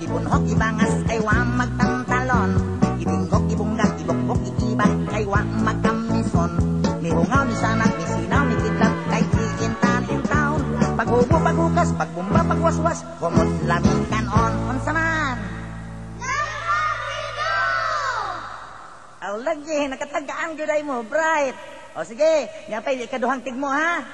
ibunhok, ibangas, kay wa magtantalon. Ibinggok, ibunggak, ibukbok, iibak, kay wa magkamison. Mihungaw, misanak, misinaw, mikidlat, kay iintan, intaon. Paghubo, paghukas, pagbumba, pagwaswas, humot, lamikan, unsa man. Aw, lagi, nakatagaan gyuday mo, bright. O sige, ngapay, ikaduhang tigmo, ha?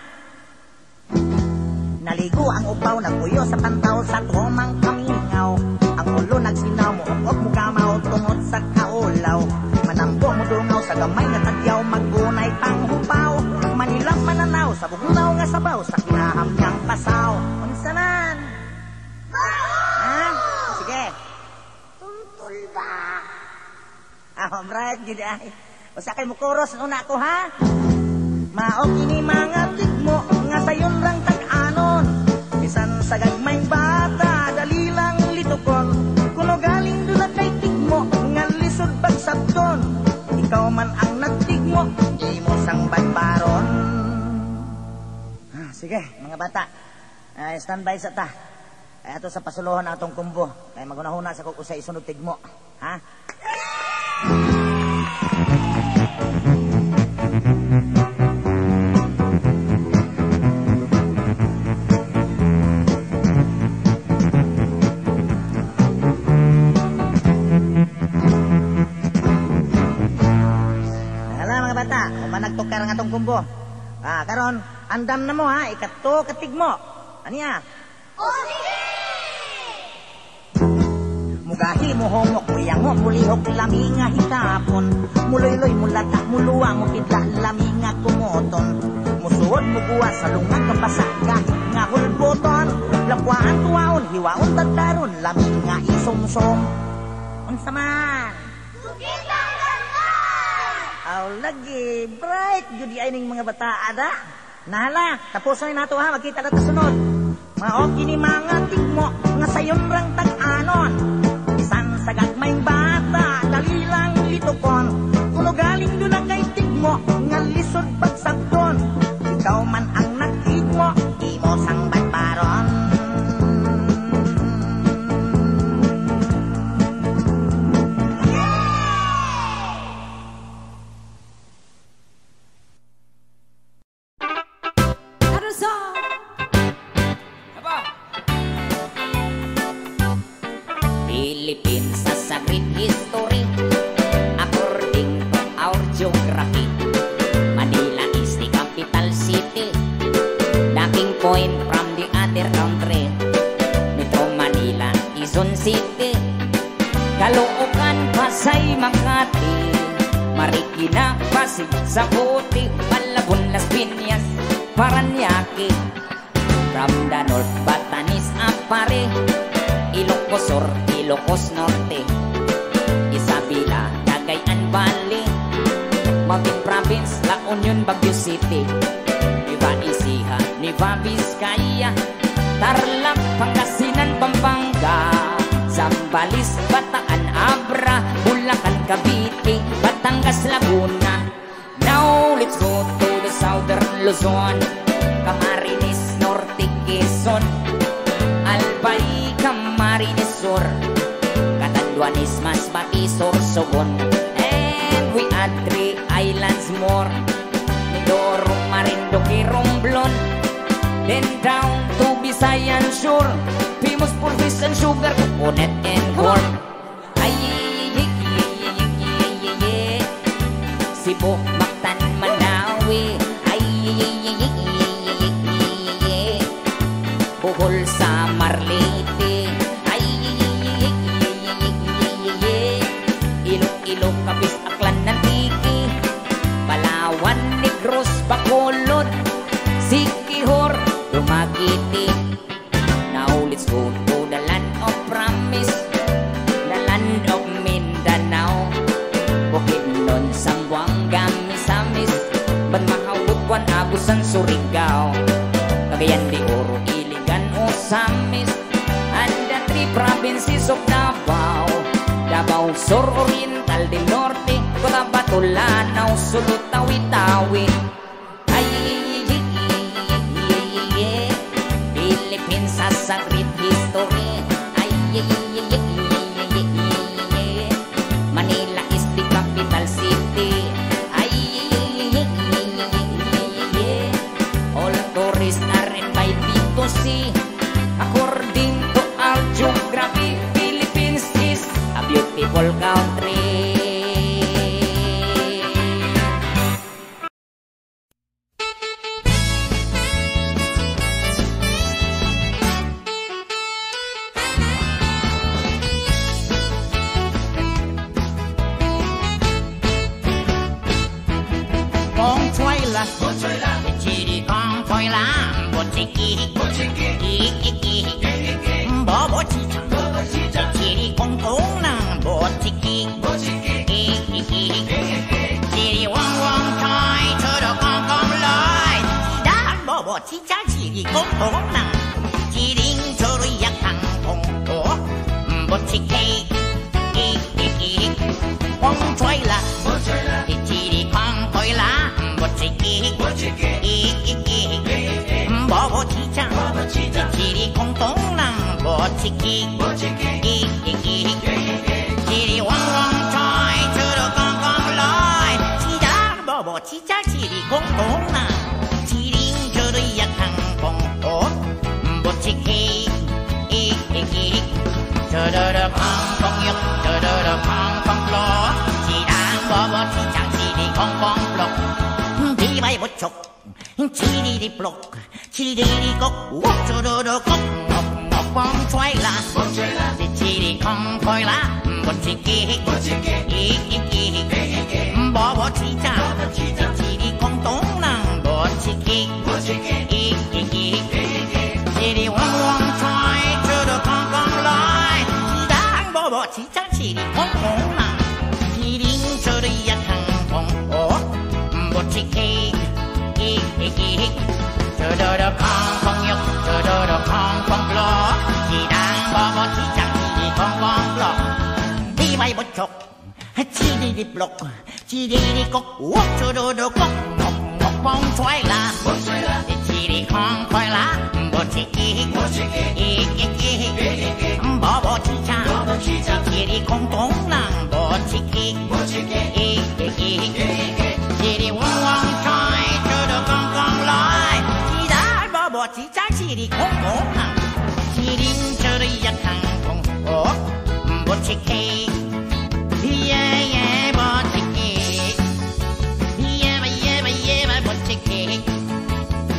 Naligo ang upaw, nagpuyo sa pantaw sa tumang kamingaw. Ang ulo nagsinaw mo, ukok mo gamaw, tungot sa kaulaw. Manambo mo dungaw sa gamay na tagyaw, magunay panghupaw. Manilap mananaw, sa bugnaw nga sabaw, sa kinahamyang pasaw. Unsa man? Ha? Sige. Tuntol ba? Bright, gid ay. Usa kay mo kuros una ko, ha? Mao kini mga tigmo nga sayon lang tag-anon. Bisan sa gagmayng bata, dali lang litukon. Kuno galing doon kay tigmo nga lisod pagsabton. Ikaw man ang nagtigmo, di mo sang badbaron. Sige, mga bata, standby sa ta. Ay ato sa pasuluhan atong kumbo. Kaya magunahuna sa kukusay isunod tigmo. Ha? Nagtukar nga tong kumbo. Karon, andam na mo, ha? Ikato katigmo. Aniya? O sige! Mugahi mo homok, muyang mo, mulihok, lami nga hitapon. Muloy-loy, mulata, muluwa, mukidla, lami nga kumoton. Musuod, muguwas, salungan, kapasa, kahit nga hulboton. Lakwaan, tuwaon, hiwaon, tagdaron, lami nga isong-song. Unsa man? Sukita! Aw, lagi, bright, yun ay ning mga bata, ada. Nahala, tapusan na nato, ha, magkita na sunod. Maoki ni mga tigmo, nga sayon rang tag-anon. Isan sa gagmayng bata, dali lang litukon. Kuno galing doon ang kay tigmo, nga lisod pagsabton. Ikaw man ang nagtigmo, di mo sang badbaron. Philippines sa great history, according to our geography. Manila is the capital city, docking point from the other country. Metro Manila, Quezon City, Caloocan, Pasay, Makati, Marikina, Pasig, Zapote, Malabon, Las Piñas, Paranaque. From the north, Batanes, Apare, Ilocos Sur, Ilocos Norte, Isabela, Cagayan Valley, Mountain Province, La Union, Baguio City, Nueva Ecija, Nueva Vizcaya, Tarlac, Pangasinan, Pampanga, Zambales, Bataan, Abra, Bulacan, Cavite, Batangas, Laguna. Now let's go to the southern Luzon, Camarines Norte, Quezon, Albay, Camarines Sur, Catanduanes, Masbate, Sorsogon, and we add 3 islands more, Mindoro, Marinduque, Romblon, then down to Visayan Shore, famous for fish and sugar, coconut and corn. Cebu, Mactan, Manawi, Bohol, Samarlete, Iloilo, Capiz, Aklan, Nantiki, Palawan, Negros, Bacolod, Siquijor, Dumaguete. Now let's go to the land of promise, the land of Mindanao, Bukidnon, Zamboanga, Misamis, Banmahawukwan, Abusan, Surigao, Cagayan de Oro, Iligan, Osamis, and the 3 provinces of Davao, Davao Sur, Oriental del Norte, Cotabato, Lanao, Sulu, Tawi-Tawi. Philippines has a great history. Purple Country. Chiri con poi la boccichi bobo chicha chiri con tona boccichi chiri wang wang chai choro con lai da bobo chicha chiri con tona chiri choro yakang con to boccichi wang choi la chiri con poi la boccichi bobo chicha chiri con tona boccichi chiri wang wang chai choro con lai chida bobo chicha chiri con tona chiri choro yakang con to boccichi choro con yok choro con lo chida bobo chicha chiri con lo đi bay bút chục chi đi block chi đi cốc quốc cho đồ đồ cốc ngọc bom xoay là chi đi không coi lá bút chi kia bỏ chi cha chi đi không tốn năng bút chi kia chi đi hoang hoang xoay cho đồ con lại chi đáng bỏ chi cha chi đi không tốn năng chi đi cho đi giặc hàng phòng bút chi kia chờ đợi được không nhục chờ đợi được không lo chỉ đang bỏ chỉ chẳng gì không lo đi bay bút chục chi đi block chi đi cốc uống chờ đợi được cốc ngọc bông xoay là chi đi không khoai lá bút chi bỏ chi cha chi đi không tốn năng bút chi chi đi hoang hoang trai chờ đợi con lại chi đã bỏ chi cha chi đi không tốn năng chi đi chờ đợi giặc hàng không bút chi bỏ chi bút chi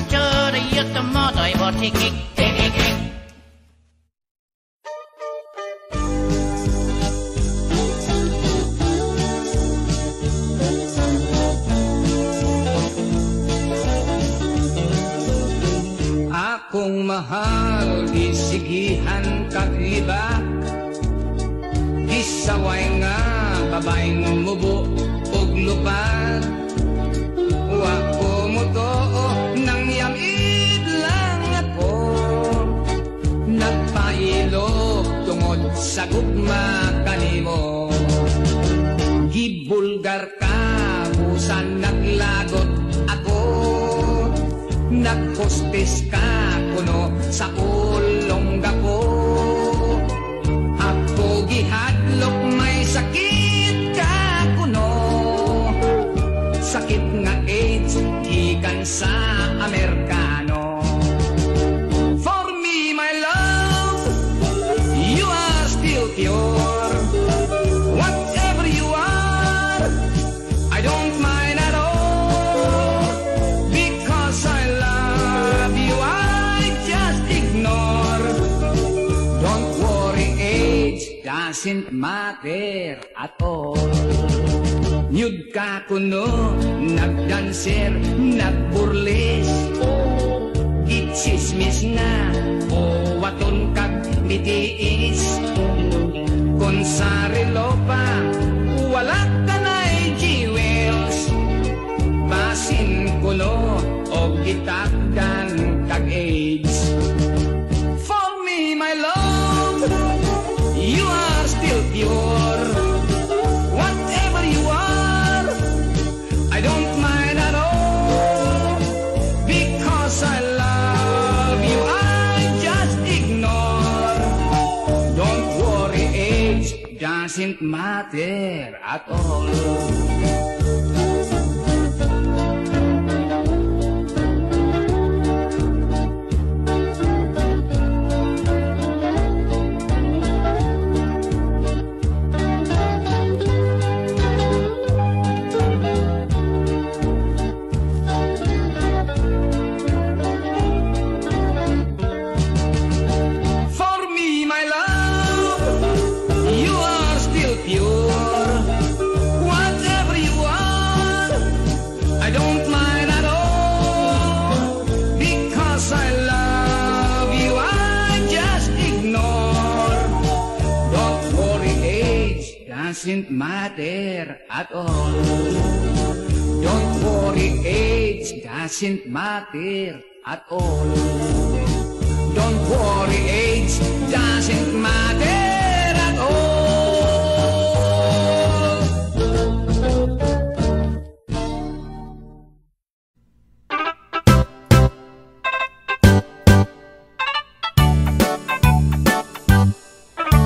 chờ đợi giặc tầm mò đợi bút chi Kung mahal, isigihan kag-iba Isaway nga, babaeng mubo ug lupad Wa ko mo too, nang yamid lang ako Nagpailog tungod sa gugma kanimo Gibulgar ka, busan naglagot ako Nagpostes ka kuno sa ulong ko Ako gihadlok may sakit ka kuno Sakit nga AIDS gikan sa Amerikano For me my love you are still pure Whatever you are I don't mind at all Because I love you I just ignore Don't worry age doesn't matter at all Nyud ka kuno nagdanser nagburles Gitsismis na o waton kag bitiis Kon sa relo pa wala ka na'y jewels Basin kuno o gitakdan kag AIDS For me my love you are still pure Whatever you are I don't mind at all Because I love you I just ignore Don't worry age doesn't matter at all doesn't matter at all. Don't worry, age doesn't matter at all. Don't worry, age doesn't matter at all.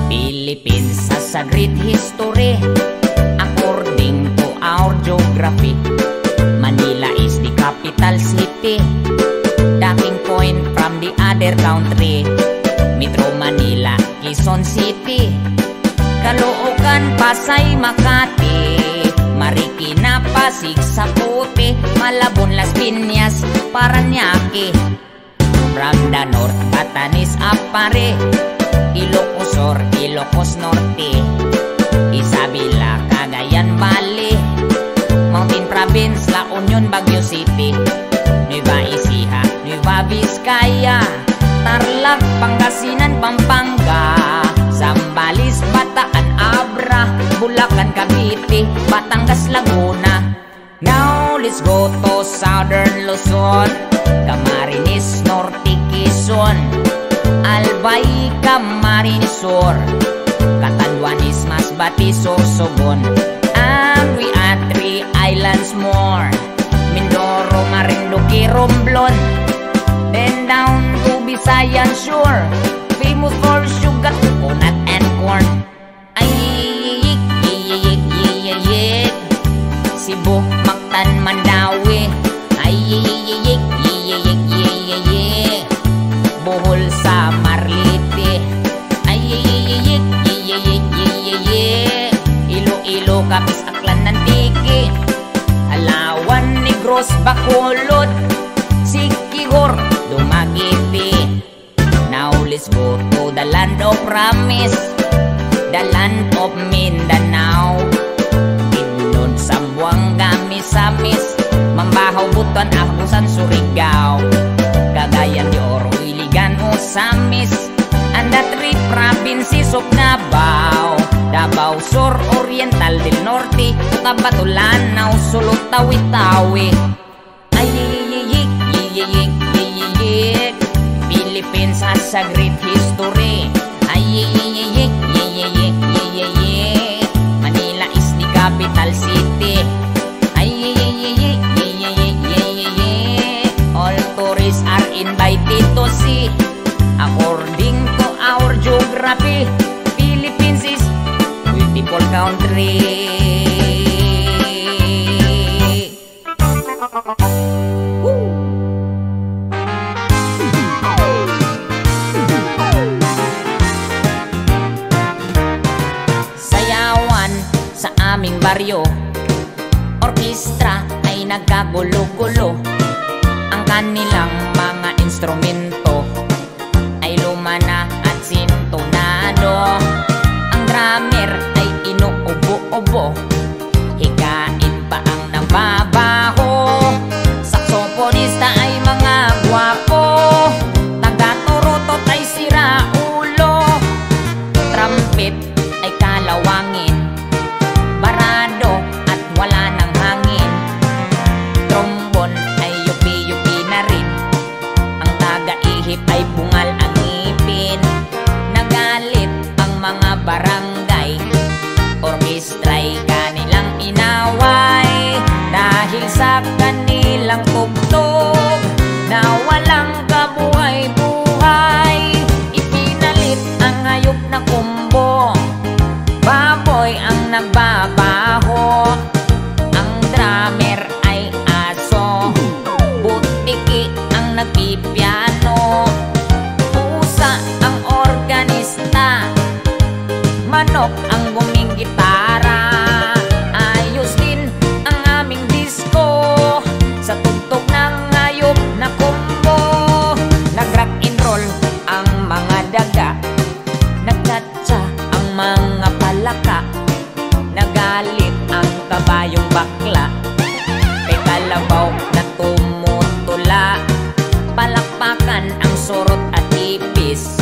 Philippines has a great history according to our geography. Manila is the capital city, docking point from the other country. Metro Manila, Quezon City, Caloocan, Pasay, Makati, Marikina, Pasig, Sapote, Malabon, Las Piñas, Parañaque. From the north, Batanes, Apare, Ilocos Sur, Ilocos Norte, Isabela, Cagayan Valley, Mountain Province, La Union, Baguio City, Nueva Ecija, Nueva Vizcaya, Tarlac, Pangasinan, Pampanga, Zambales, Bataan, Abra, Bulacan, Cavite, Batangas, Laguna. Now let's go to Southern Luzon, Camarines, Norte, Quezon, Albay, Camarines Sur, Catanduanes, Masbate, Sorsogon, and we add 3 islands more: Mindoro, Marinduque, Romblon, then down to Visayan Shore, famous for sugar, coconut, and corn. Ayik, yiyik, yiyik, Cebu, Mactan, Mandawi, ayik, yiyik, yiyik, Bohol, Samarlite, ayik, yiyik, yiyik, Iloilo, Capiz, Aklan, Antique, Alawan, Negros, Bacolod, Siquijor, Dumaguete. Now let's go to the land of promise, the land of Mindanao, Bidlon, Zamboanga, Misamis, Mambahaw, Butuan, Abusan, Surigao, Cagayan de Oro, Iligan, Osamis, and the 3 provinces of Davao, Davao Sur, Oriental del Norte, Cotabato, Lanao, Sulut, Tawi-Tawi. Ayik, yiyik, yiyik, Philippines has a great history. Ayik, yiyik, yiyik, Manila is the capital city. Ayik, yiyik, yiyik, all tourists are invited to see. According to our geography, Philippines is beautiful country. Sayawan sa aming baryo, orkestra ay nagkagulo-gulo. Ang kanilang mga instrumento ay lumana at sintonado. Ang drummer ay inuubo-ubo, higain pa ang nababaho. Saksoponista ay mga gwapo, taga-turutot ay siraulo. Trumpet ay kalawangin, barado at wala ng hangin. Trombon ay yupi-yupi na rin, ang taga-ihip ay bungal ang ngipin. Nagalit ang mga barangay, orkestra'y kanilang inaway. Dahil sa kanilang tugtog na walang kabuhay-buhay, ipinalit ang hayop na kumbo, baboy ang nagbabaho. Ang drummer ay aso, butiki ang nagpipiano, pusa ang organista, manok ang gumigitara. Ayos din ang aming disco sa tugtog ng hayop na kumbo. Nag-rock and roll ang mga daga, nagtatsa ang mga palaka. Nagalit ang kabayong bakla, kay kalabaw na tumutula. Palakpakan ang surot at ipis,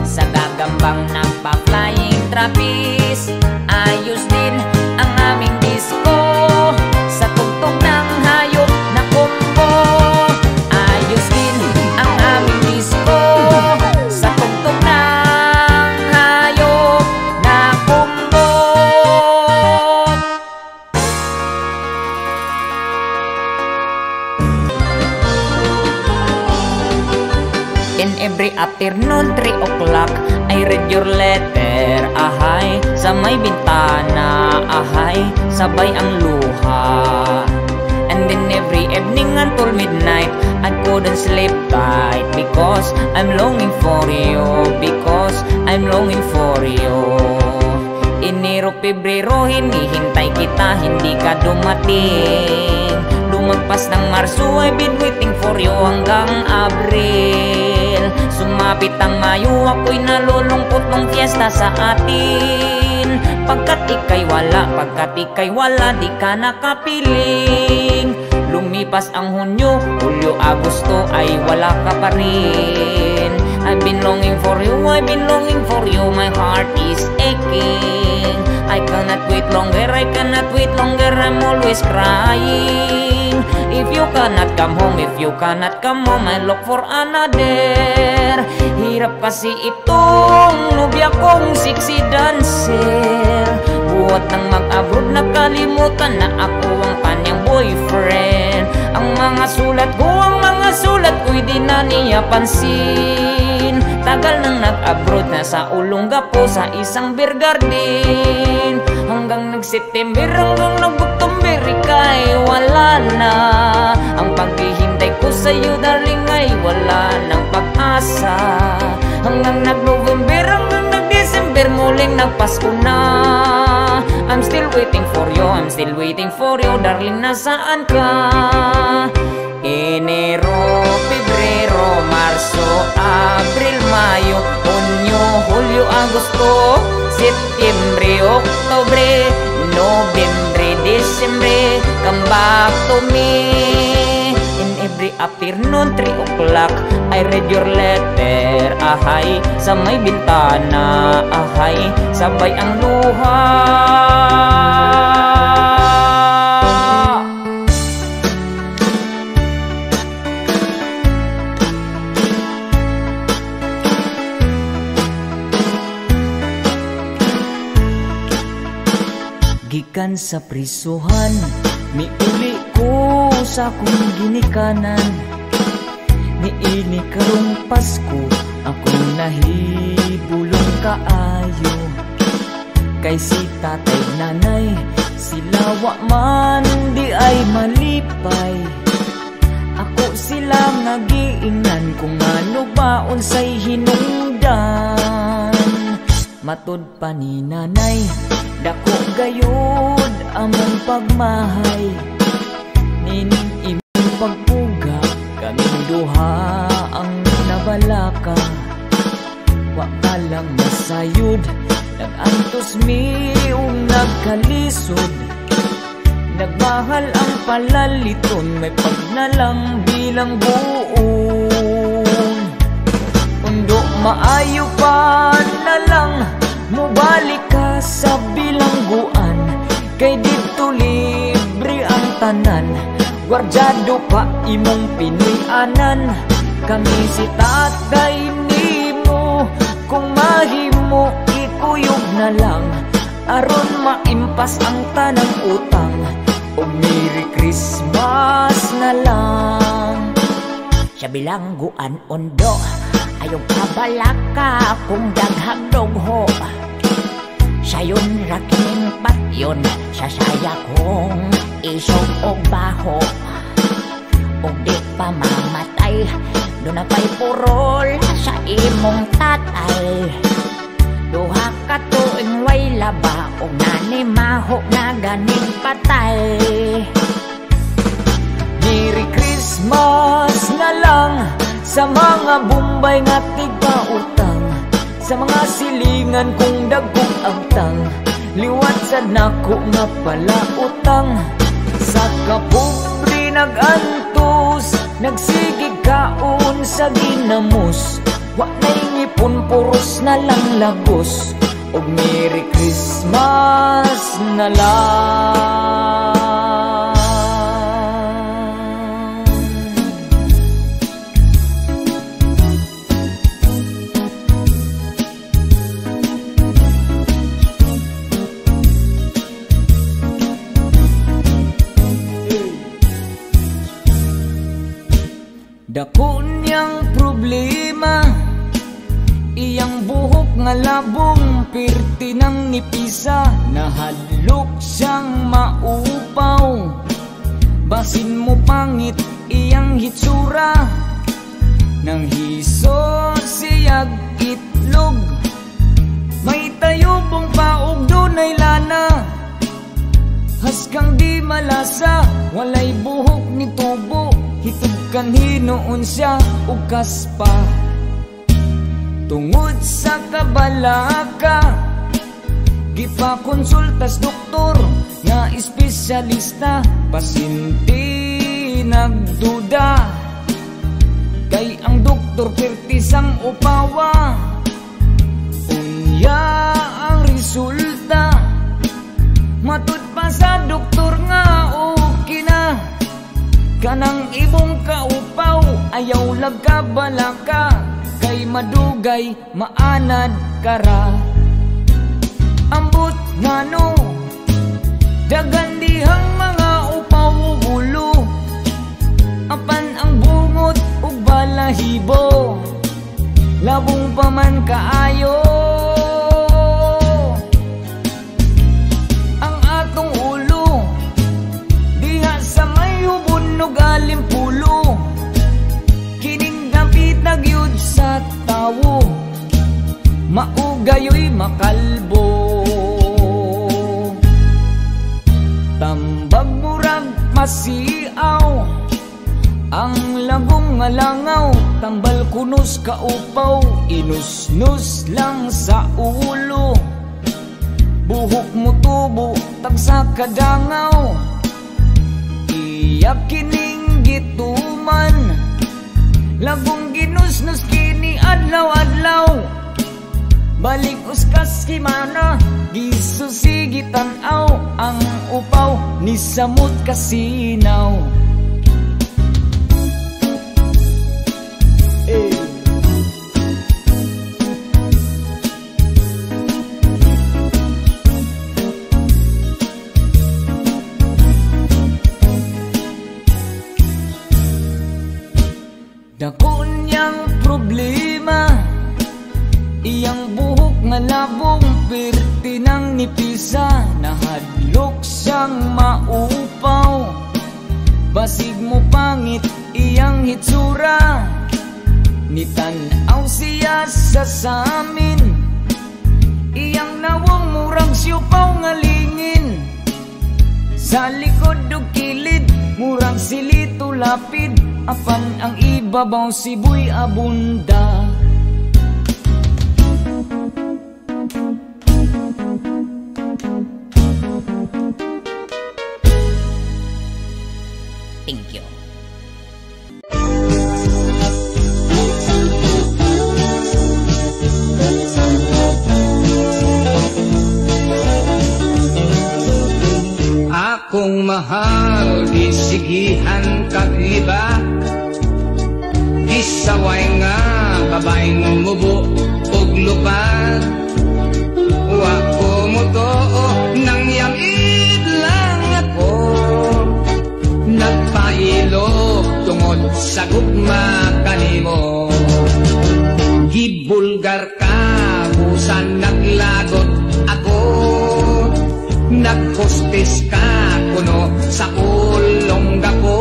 sa gagambang nagpa-flying trapeze. Ayos din afternoon 3 o'clock I read your letter, ahay. Sa may bintana, ahay. Sabay ang luha. And then every evening until midnight I couldn't sleep tight because I'm longing for you, because I'm longing for you. Enero, Pebrero, hinihintay kita, hindi ka dumating. Lumagpas ng Marso, I've been waiting for you hanggang Abril. Sumapit ang Mayo, ako'y nalulungkot ng fiesta sa atin. Pagkat ika'y wala, di ka nakapiling. Lumipas ang Hunyo, Hulyo, Agosto, ay wala ka pa rin. I've been longing for you, I've been longing for you. My heart is aching. I cannot wait longer, I cannot wait longer. I'm always crying. If you cannot come home, if you cannot come home, I look for another. Hirap kasi itong nobya kong sexy dancer. Buhat ng mag-abroad, nakalimutan na ako ang kanyang boyfriend. Ang mga sulat ko'y di na niya pansin. Tagal nang nag-abroad, nasa Olonga po sa isang beer garden. Hanggang nag-September, hanggang nag-October, ika'y wala na. Ang paghihintay ko sa'yo, darling, ay wala ng pag-asa. Hanggang nag-November, hanggang nag-December, muling nagpasko na. I'm still waiting for you, I'm still waiting for you, darling, nasaan ka? Enero, Pebrero, Marso, Abril, Mayo, Hunyo, Hulyo, Agosto, Septembre, Oktobre, Nobyembre, Desyembre, come back to me. In every afternoon 3 o'clock I read your letter, ahay. Sa may bintana, ahay. Sabay ang luha. Gikan sa prisuhan, miuli ko sa akong ginikanan. Niini karong Pasko, akong nahibulong kaayo. Kay si tatay nanay, sila wa man di ay malipay. Ako sila nagiingnan kung ano ba unsay hinungdan. Matud pa ni nanay, dako gayud among pagmahay. Nining imong pagpuga, kaming duha ang nabalaka. Wa ka lang masayod, nag-antos mi ug nagkalisod. Nagmahal ang palaliton, may pagnalang bilang buon. Undo maayo pa na lang, mubalik ka sa bilangguan. Kay dito libre ang tanan, gwardyado pa imong Pinoy-anan. Kami si tatay nimo, kung mahimo ikuyog na lang, aron maimpas ang tanang utang. O Merry Christmas na lang. Sa bilangguan ondo, ayong kabalaka kung daghang dogho. Sayon raking patyon, sasaya kong isog o baho. O di pa mamatay, doon na pa'y purol sa imong tatay. Duha ka tuing way laba, o nanimaho na ganing patay. Merry Christmas na lang sa mga Bombay nga tigpautang, sa mga silingan kung dagkong agtang, liwat sa nako nga pala utang. Sa kapobre nag-antos, nagsigig kaon sa ginamos. Wa na'y ngipon, puros na lang lagos. O Merry Christmas na lang. Dako niyang problema, nga labong pirti ng nipisa, nahadlok siyang maupaw. Basin mo pangit iyang hitsura, nang hiso siyag itlog. May tayubong paog dunay lana, haskang di malasa, walay buhok ni tubo. Hitog kanhinoon siya ukas pa. Tungod sa kabalaka, gipakonsultas doktor nga espesyalista. Pasinti nagduda, kay ang doktor pertisang upawa. Unya ang resulta, matud pa sa doktor nga okay na. Kanang ibong kaupaw, ayaw lagkabalaka, kay madugay maanad kara. Ambot ngano, dagan dihang mga upaw ulo, apan ang bungot ug balahibo, labong pa man kaayo. Ang atong ulo diha sa may ubon ug alimpulo, kining dapit nagyud sa tawo, maugayoy makalbo. Tambag murag masiaw, ang labong nga langaw, tambal kunos kaupaw, inusnus lang sa ulo. Buhok mo tubo, tagsa kadangaw, iyak kining gituman. Labong ginusnus kini adlaw-adlaw, balik uskas kimana, gisusigitan aw. Ang upaw ni samot kasinaw. Dako niyang problema, iyang buhok nga labong pirti ng nipisa, nahadlok siyang maupaw. Basig mo pangit iyang hitsura, nitanaw siya sa samin. Iyang nawong murang siupaw nga lingin, sa likod ug kilid murang silito lapid, apan ang ibabaw sibuy abunda. Thank you. Akong mahal, isigihan kag-iba, isaway nga babaeng mubo ug lupad. Wa ko mo too, nang yamid lang ako, nagpailo tungod sa gugma kanimo. Gibulgar ka, busan naglagot ako, nagkostis ka kuno sa ulong ko.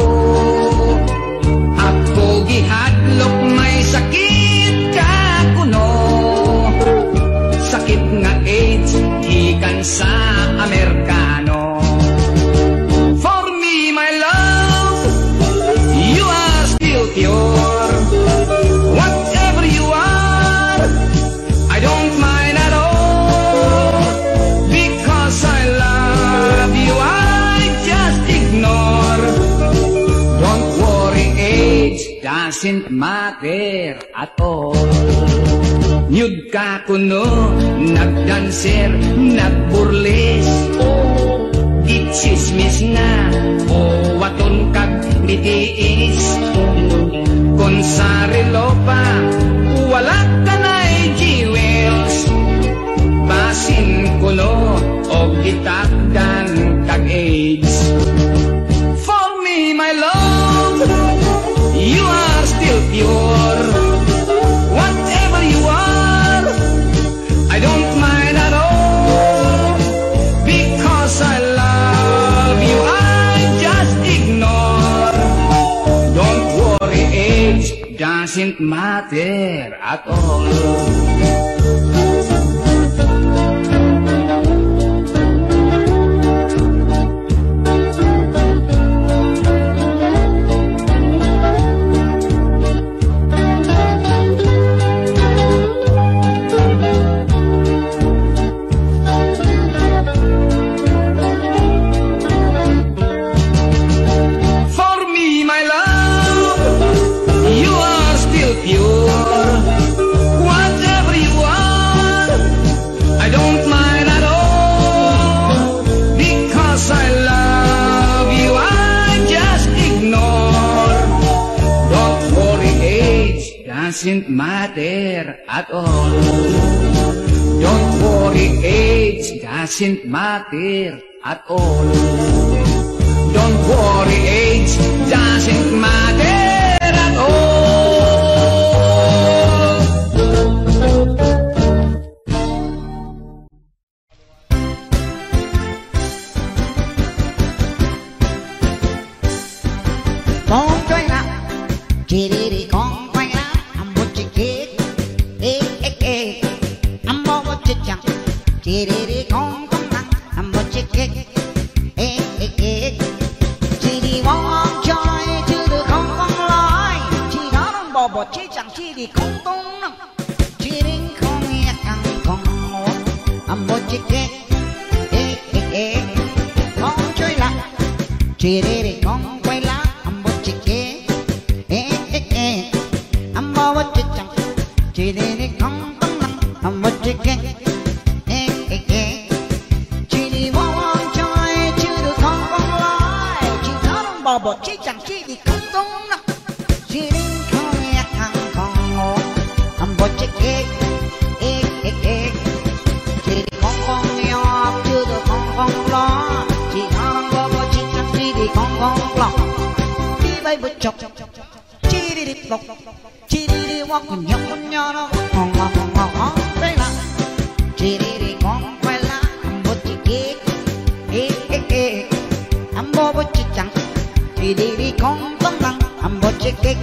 Ako gihadlok may sakit ka kuno, sakit nga AIDS gikan sa Amerikano. For me my love, you are still pure. Whatever you are, I don't mind at all, because I love you, I just ignore. Don't worry, age doesn't matter at all. Nyud ka kuno, nagdanser, nagburles, gitsismis nga, o waton kag mitiis. Kung sa relo pa, wala ka na'y jewels, basin kuno, o gitakdan kag AIDS. For me, my love, you are still pure. Whatever you are, doesn't matter at all. Doesn't matter at all. Don't worry, age doesn't matter at all. Don't worry, age doesn't matter at all. Con quay lại, chỉ đi con. Chỉ con năng làm một chiếc kek, chỉ đi vòng chơi chứ được không con lái, chỉ đó đang bỏ bỏ chỉ chẳng chỉ đi không tung năng, chỉ đến không nghe căng không ngó, làm một chiếc kek, con chơi lại, chỉ đi con quay lại, làm một chiếc kek, làm một chiếc chẳng, chỉ đi không tung năng, làm một chiếc kek. Bỏ chỉ chẳng chỉ đi không tung nào, chỉ đến không nghe thằng không ngó, làm bỏ chỉ kek, chỉ đi không nhọc, chưa được không lo, chỉ thằng bỏ chỉ chẳng chỉ đi không lo, đi bay bứt chọc, chỉ đi lọc, chỉ đi walk nhọc nhọ nó, ngon đây là, chỉ đi con quay lại, làm bỏ chỉ kek, làm bỏ chỉ chẳng chỉ đi con tấm năng làm một chiếc kek,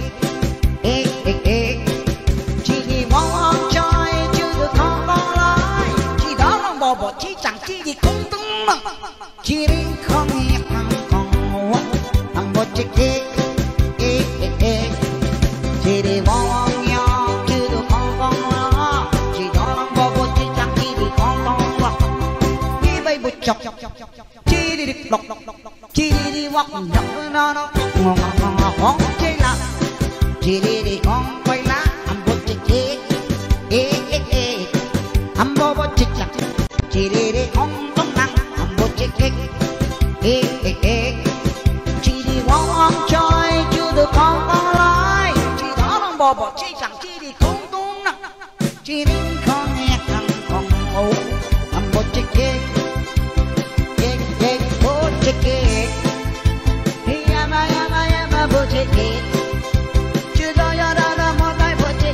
chỉ đi vòng chơi chưa được không có lái, chỉ đó là bỏ chỉ chẳng chỉ đi con tấm năng, chỉ đi không nghe thằng con ngó làm một chiếc kek, chỉ đi vòng nhau chưa được không có lo, chỉ đó là bỏ chỉ chẳng chỉ đi con lo, đi bay bụi chọc, chỉ đi lọc, chỉ đi walk nhọc nó ngon chơi lạ, chỉ đi con quay lá, ăn bột chỉ ăn bột chỉ chặt, chỉ đi con tông năng, ăn bột chỉ chỉ đi vòng chơi chưa được không có lái, chỉ đó là bột chỉ chẳng chỉ đi con tông năng, chỉ đi con nghe thằng con ngủ, ăn bột chỉ bột chỉ chưa do ra một tay bột chỉ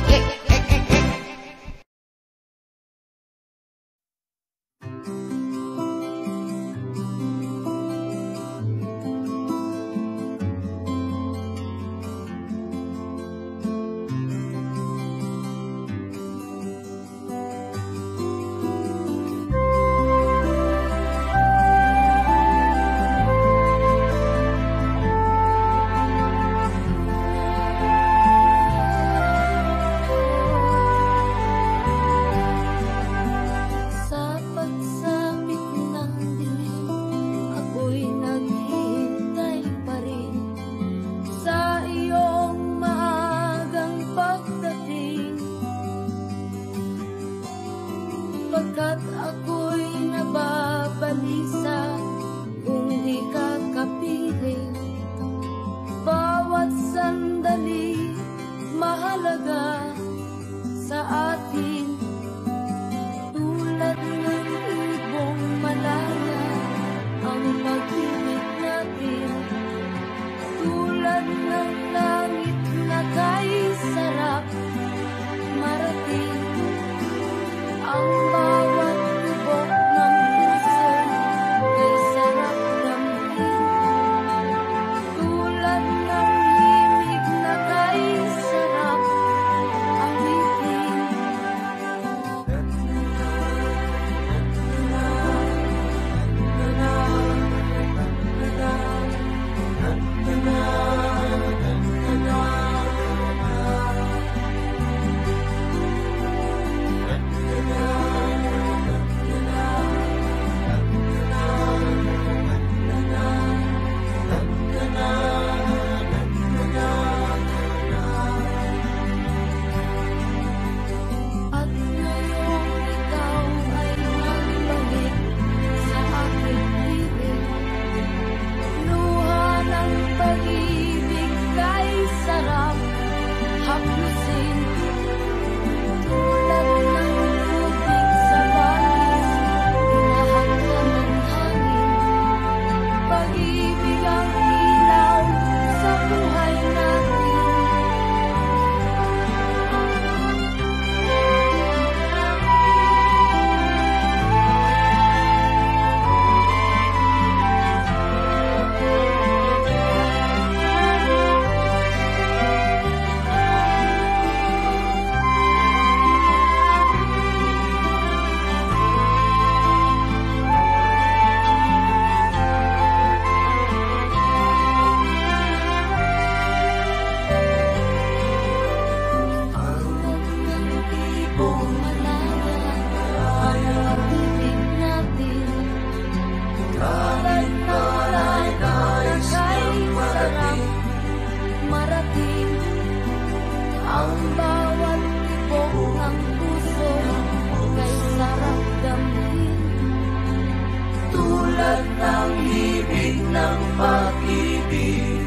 Lahat ng ibig ng pag-ibig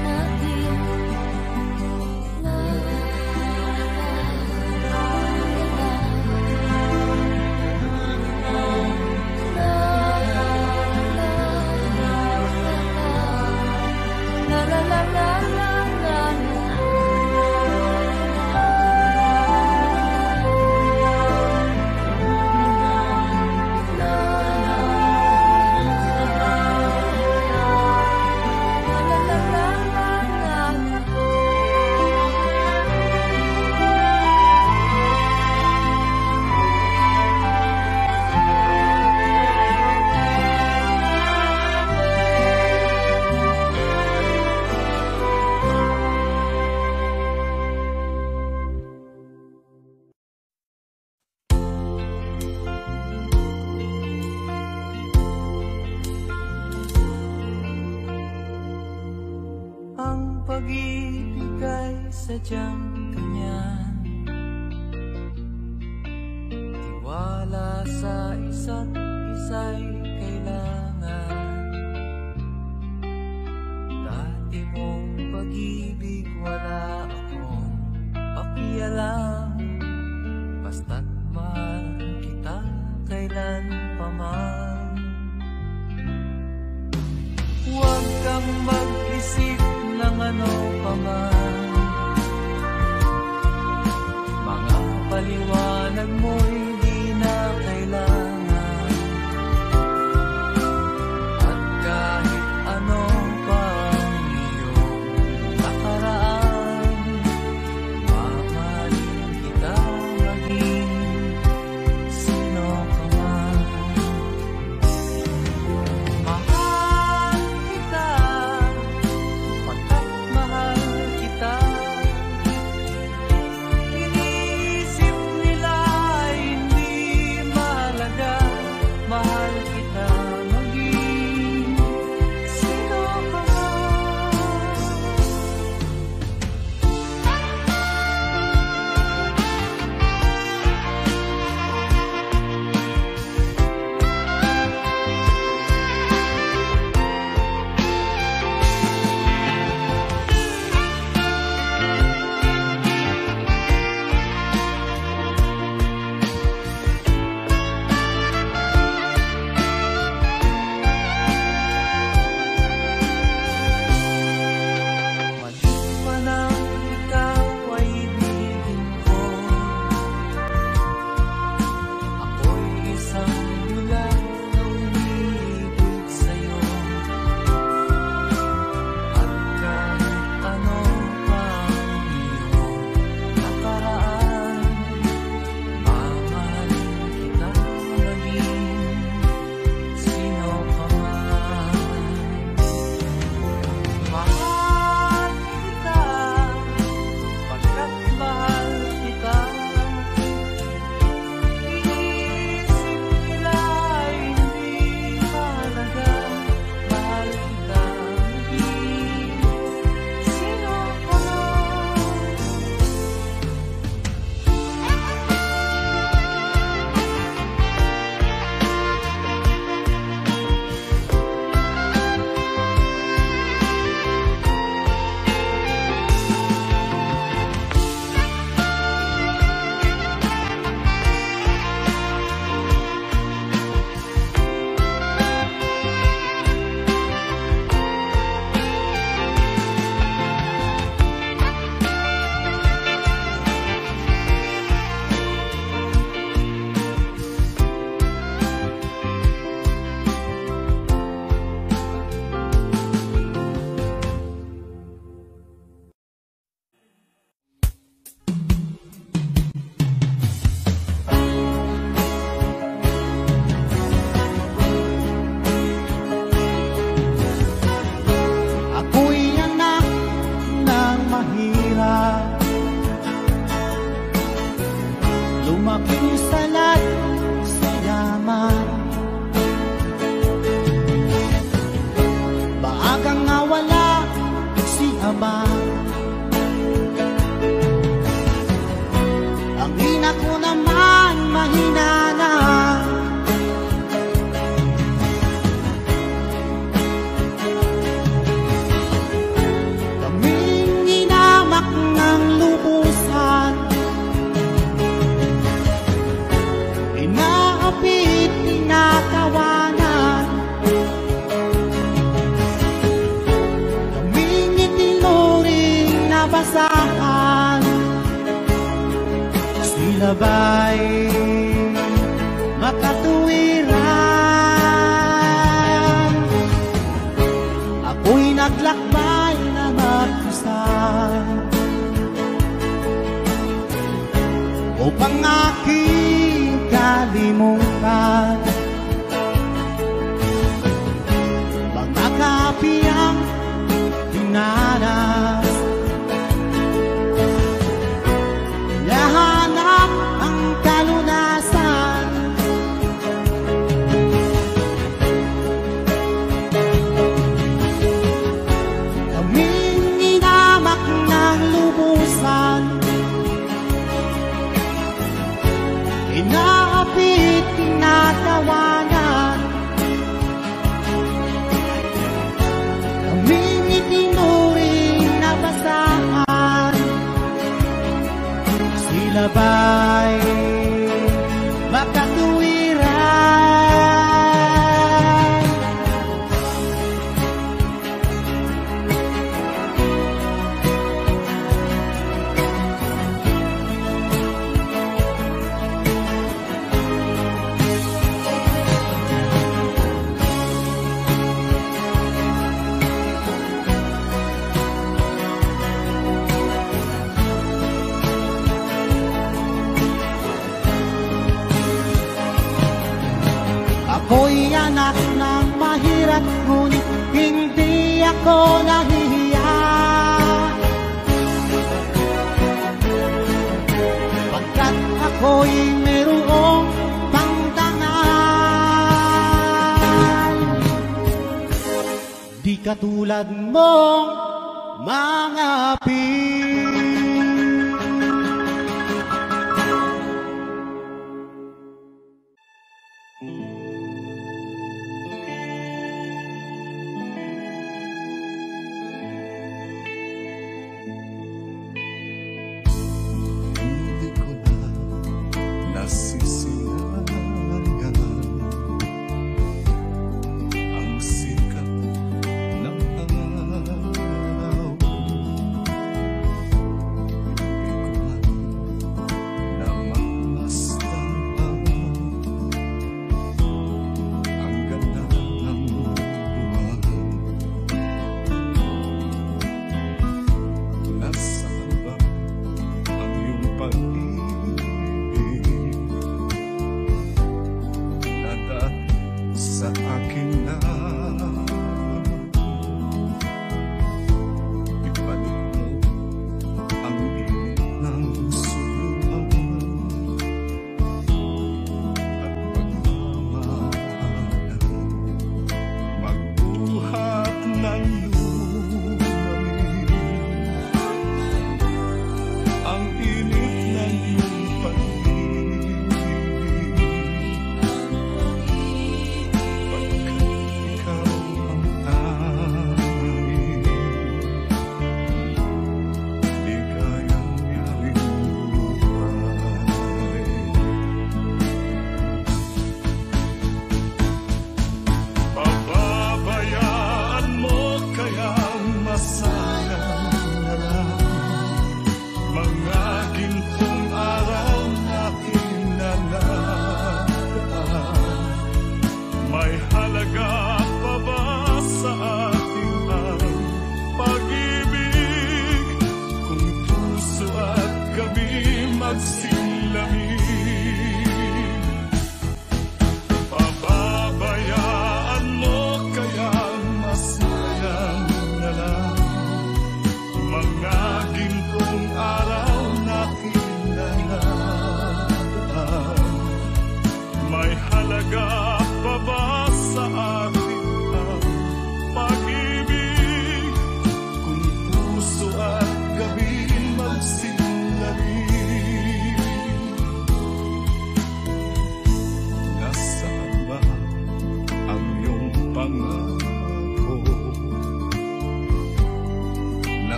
natin. Pag-ibig ay sadyang ganyan, tiwala sa isa't isa'y kailangan. Dati mong pag-ibig wala akong pakialam, basta't mahal kita kailan pa man. Huwag kang mag-isip ng ano pa man, mga paliwanag mo'y di na kailangan. At kahit ano pa ang iyong nakaraan, mamahalin kita maging sino ka man. Mahal kita pagkat mahal kita. Iniisip nila ay hindi mahalaga, mahal kita maging sino ka man. Maliban ang ikaw ay ibigin ko, ako'y isang dula na umiibig sa'yo. At kahit ano pa ang iyong nakaraan, mamahalin kita maging sino ka man. Mahal kita pagkat mahal kita. Iniisip nila ay hindi mahalaga, mahal kita maging sino ka man. Ako'y anak ng mahirap, lumaki sa lahat sa yaman. Maagang nawala si ama, ang ina ko naman mahina na. sila ba'y makatuwiran? Ako'y naglakbay na mag-isa upang aking kalimutan mga kapiyang dinanas. Lahanap ang kalunasan. Kaming inamak ng lubusan, inaapit, tinatawanan. Kaming itinuring na basahan, sila ba'y makatuwiran? Ako'y anak ng mahirap, ngunit hindi ako nahihiya. Pagkat ako'y merong pangdangal, di katulad mong mga Hindi ko na nasisilayan ang sikat ng araw.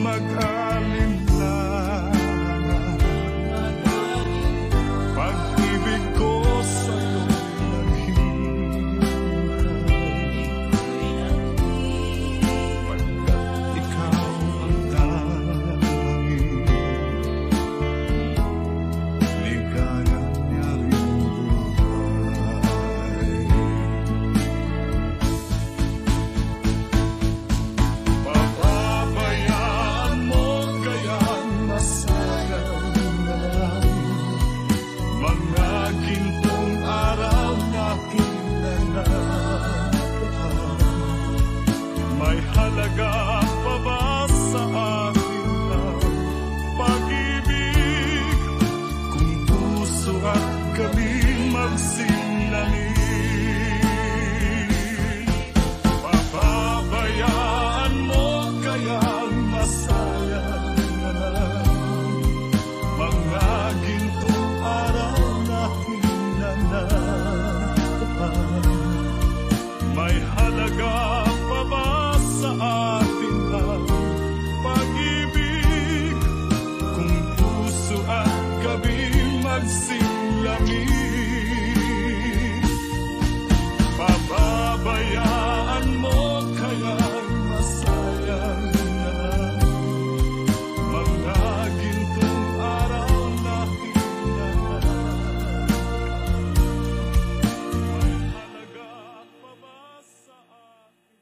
mag-alinlangan. langit. Pababayaan mo kaya masayang na mga gintong araw na hinahanap. May halaga pa ba sa akin?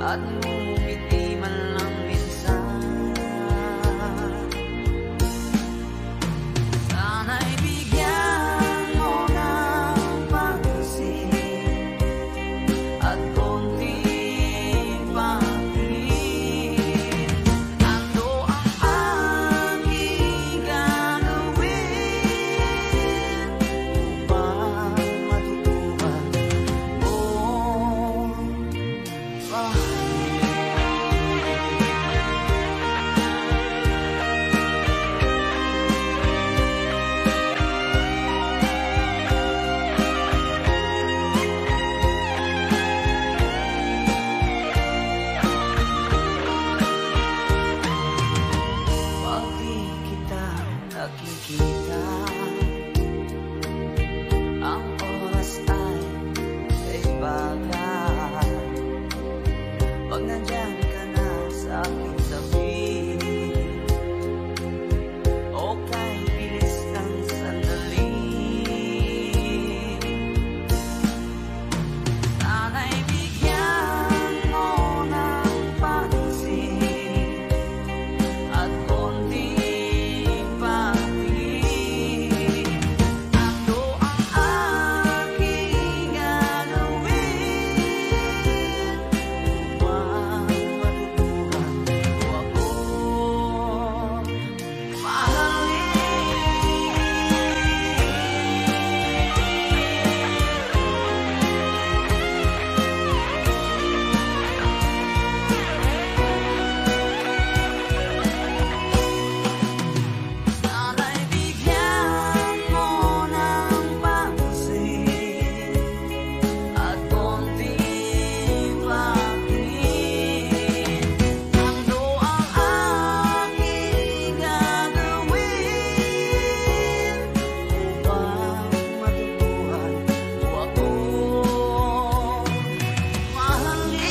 at ngumiti man lang minsan. Sana'y bigyan mo ng pansin at konting pangin. Ano ang aking gagawin upang matutuhan mo? Pagi kita nakikita, ang oras ay kaibagan. Pag nandyan ka na sa aking tabi, o kahit bilis ng sandali, sana'y bigyan mo ng pansin at konting pangin. Ano ang aking gagawin upang matutuhan mo ako mahalin? Sana'y bigyan mo ng pansin at konting pangin. Ano ang aking gagawin upang matutuhan mo ako mahalin?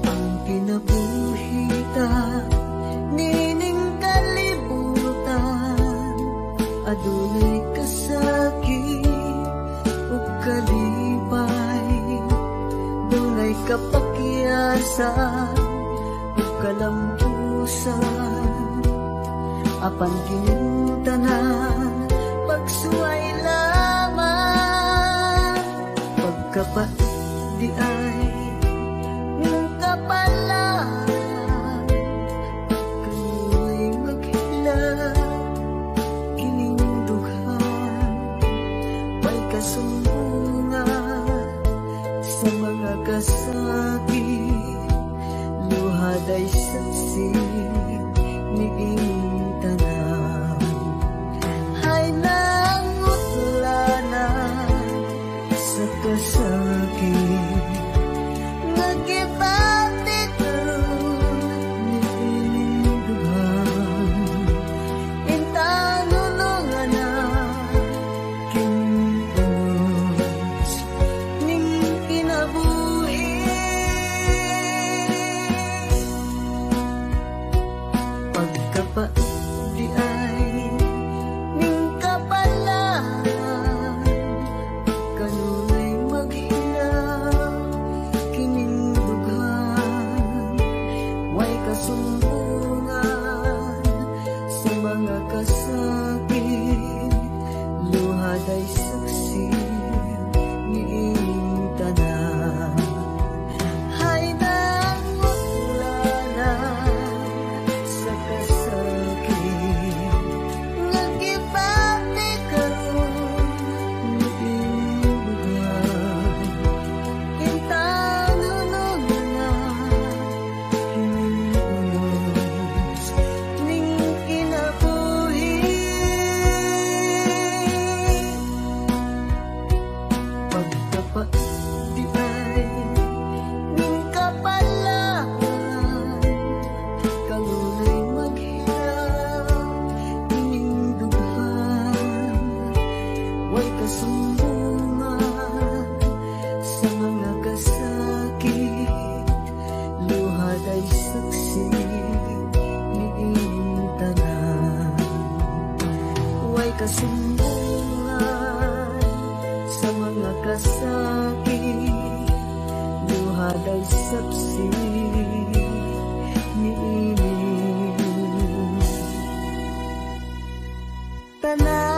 Ang kinabuhita nining kalibutan, adunay kasakit ug kalipay, dunay kapakyasan ug kalampusan, apan kining tanan pagsuway lamang, pagkapait di ay ng kapalan, kanu'y maghilang kining dughan, may kasumbungan sa mga kasakit, luhaday saksi niing tanan, ay nangutlanan sa kasakit. Nagkipatid ni ininduhan, intanulungan na kintanos ning kinabuhi. Pagkapait di ay ning kapalan, kanu'y maghilang kining dughan. aking luha daw sapsi niining tanan.